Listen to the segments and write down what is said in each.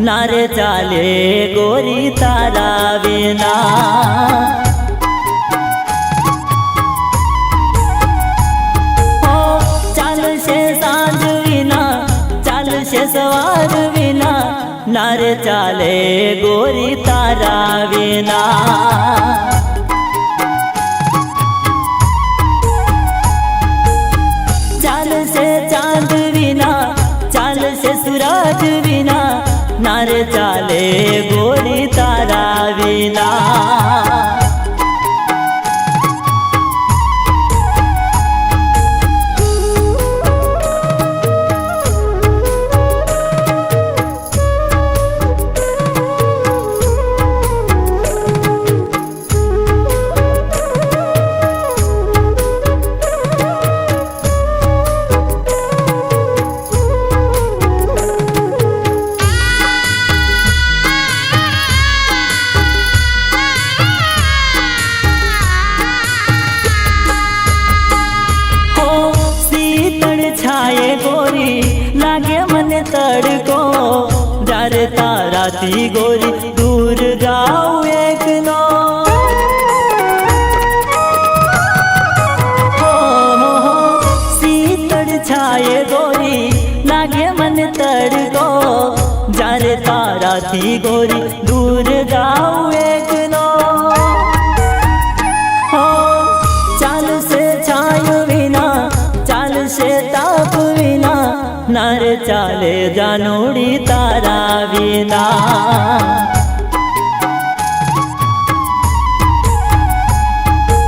नारे चाले गोरी तारा विना। हो चालशे सांज विना, चालशे सवार विना, नारे चाले गोरी तारा विना। चालशे चांद विना, चालशे सूरज विना, नारे चाले गोरी तारा विना। छाए गोरी लागे मने तड़को, जार ताराती गोरी दूर जाऊ एक नो। हो शीतल छाए गोरी लागे मने तड़को, जार ताराती गोरी दूर जाऊ एक नो। हो चाल से छायो विना, चाल से ताप विना, नार चाले जानोड़ी तारा विना।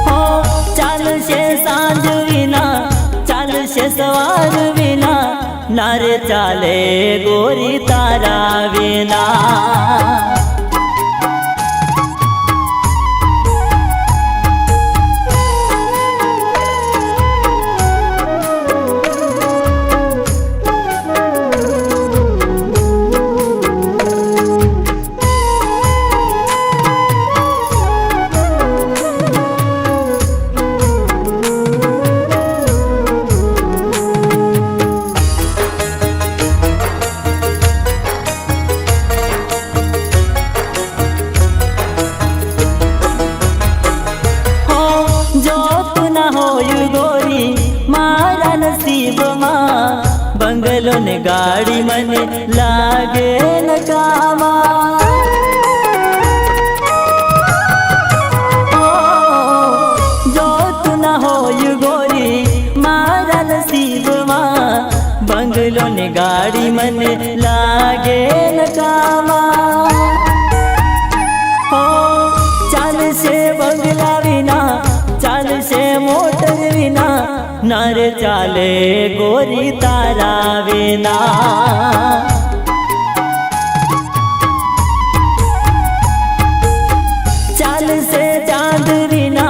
हो चाल से सांझ विना, चाल से सवार विना, नार चाले गोरी तारा विना। बंगलो ने गाड़ी मने लागे न कामा। जो तू न हो यू गोरी मारा नसीब माँ, बंगलो ने गाड़ी मने लागे न कामा। हो चाल से बंगला विना, चाल से मोटर विना, नार चाले गोरी तारा विना। चाल से चांद विना,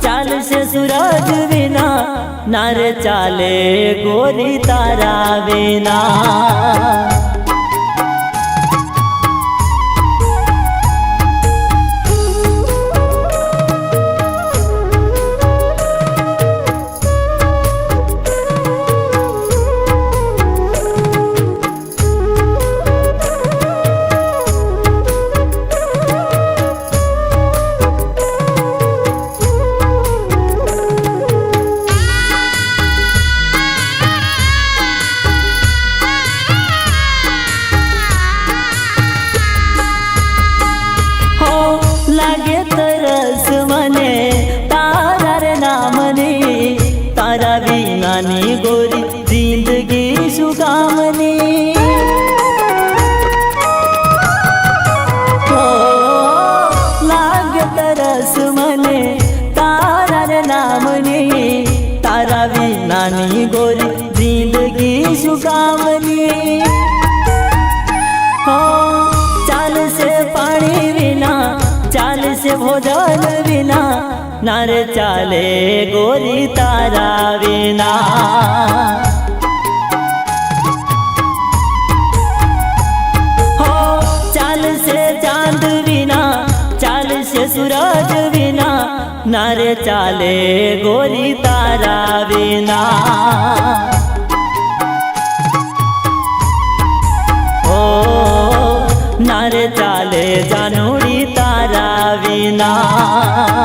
चाल से सूरज विना, नार चाले गोरी तारा विना। लागे तरस मने तारा रे नामनी, तारा विनानी गोरी जिंदगी सुगामनी। हो लागे तरस मने तारा रे नामनी, तारा विनानी गोरी जिंदगी सुगामनी। हो चाल से पानी विना, चाल से भोजन विना, नार चाले गोरी तारा विना। हो चाल से चांद विना, चाल से सूरज विना, नार चाले गोरी तारा विना। ચાલે જાનુડી તારા વિના.